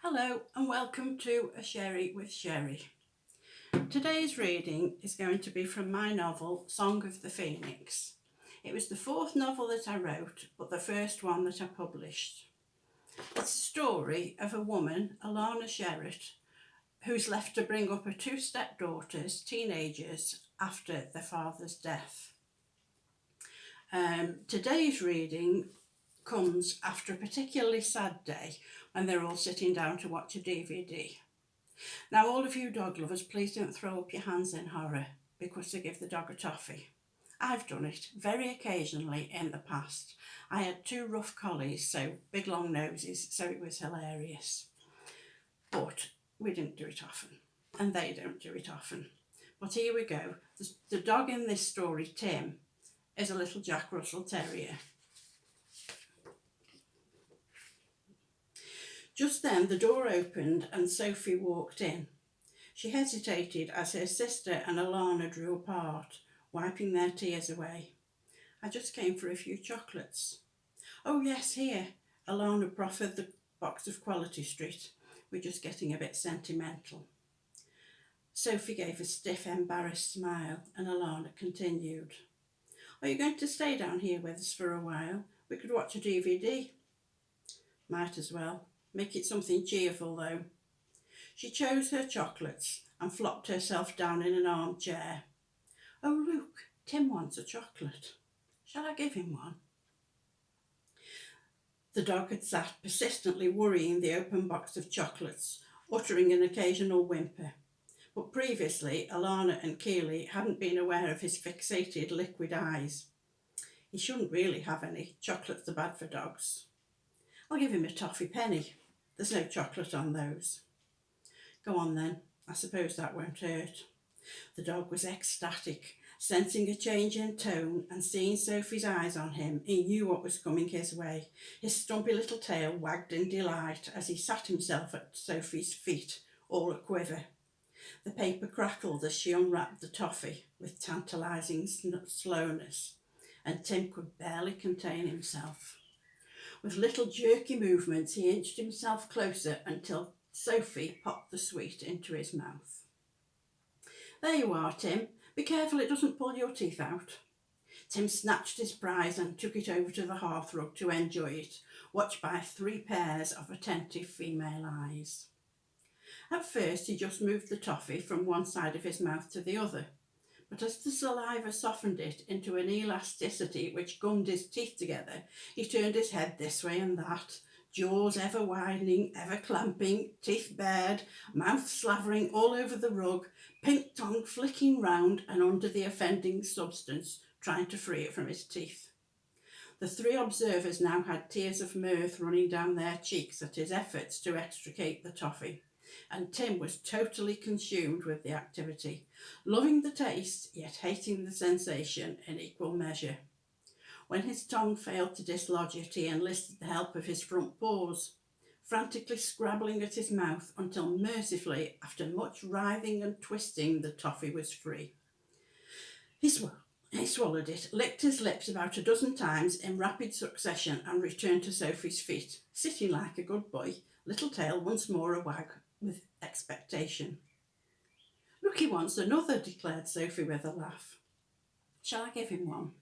Hello and welcome to A Sherrie with Sherrie. Today's reading is going to be from my novel Song of the Phoenix. It was the fourth novel that I wrote, but the first one that I published. It's a story of a woman, Alana Sherrie, who's left to bring up her two stepdaughters, teenagers, after their father's death. Today's reading comes after a particularly sad day when they're all sitting down to watch a DVD. Now, all of you dog lovers, please don't throw up your hands in horror because they give the dog a toffee. I've done it very occasionally in the past. I had two rough collies, so big long noses, so it was hilarious. But we didn't do it often, and they don't do it often. But here we go. The dog in this story, Tim, is a little Jack Russell Terrier. Just then the door opened and Sophie walked in. She hesitated as her sister and Alana drew apart, wiping their tears away. "I just came for a few chocolates." "Oh yes, here." Alana proffered the box of Quality Street. "We're just getting a bit sentimental." Sophie gave a stiff, embarrassed smile and Alana continued. "Are you going to stay down here with us for a while? We could watch a DVD." "Might as well. Make it something cheerful though." She chose her chocolates and flopped herself down in an armchair. "Oh look, Tim wants a chocolate. Shall I give him one?" The dog had sat persistently worrying the open box of chocolates, uttering an occasional whimper. But previously, Alana and Keely hadn't been aware of his fixated liquid eyes. He shouldn't really have any. Chocolates are bad for dogs. "I'll give him a toffee penny. There's no chocolate on those." "Go on then. I suppose that won't hurt." The dog was ecstatic. Sensing a change in tone and seeing Sophie's eyes on him, he knew what was coming his way. His stumpy little tail wagged in delight as he sat himself at Sophie's feet, all a quiver. The paper crackled as she unwrapped the toffee with tantalising slowness, and Tim could barely contain himself. With little jerky movements, he inched himself closer until Sophie popped the sweet into his mouth. "There you are, Tim. Be careful it doesn't pull your teeth out." Tim snatched his prize and took it over to the hearthrug to enjoy it, watched by 3 pairs of attentive female eyes. At first he just moved the toffee from one side of his mouth to the other, but as the saliva softened it into an elasticity which gummed his teeth together, he turned his head this way and that, jaws ever widening, ever clamping, teeth bared, mouth slavering all over the rug, pink tongue flicking round and under the offending substance, trying to free it from his teeth. The 3 observers now had tears of mirth running down their cheeks at his efforts to extricate the toffee, and Tim was totally consumed with the activity, loving the taste yet hating the sensation in equal measure. When his tongue failed to dislodge it, he enlisted the help of his front paws, frantically scrabbling at his mouth until mercifully, after much writhing and twisting, the toffee was free. He swallowed it, licked his lips about a dozen times in rapid succession and returned to Sophie's feet, sitting like a good boy, little tail once more a wag with expectation. "Look, he wants another," declared Sophie with a laugh. "Shall I give him one?"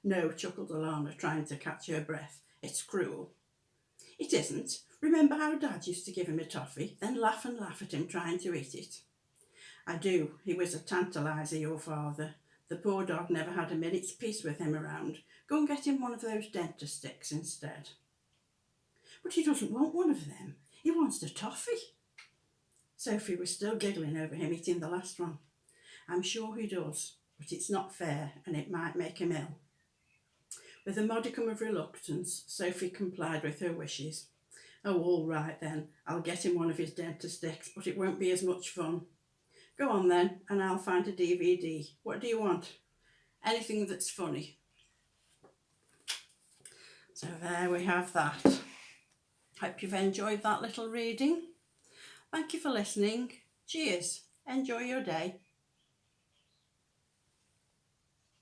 "No," chuckled Alana, trying to catch her breath. "It's cruel." "It isn't. Remember how Dad used to give him a toffee, then laugh and laugh at him trying to eat it?" "I do. He was a tantaliser, your father. The poor dog never had a minute's peace with him around. Go and get him one of those dentist sticks instead." "But he doesn't want one of them. He wants the toffee." Sophie was still giggling over him eating the last one. "I'm sure he does, but it's not fair and it might make him ill." With a modicum of reluctance, Sophie complied with her wishes. "Oh, all right then. I'll get him one of his dentist sticks, but it won't be as much fun." "Go on then, and I'll find a DVD. What do you want?" "Anything that's funny." So there we have that. Hope you've enjoyed that little reading. Thank you for listening. Cheers. Enjoy your day.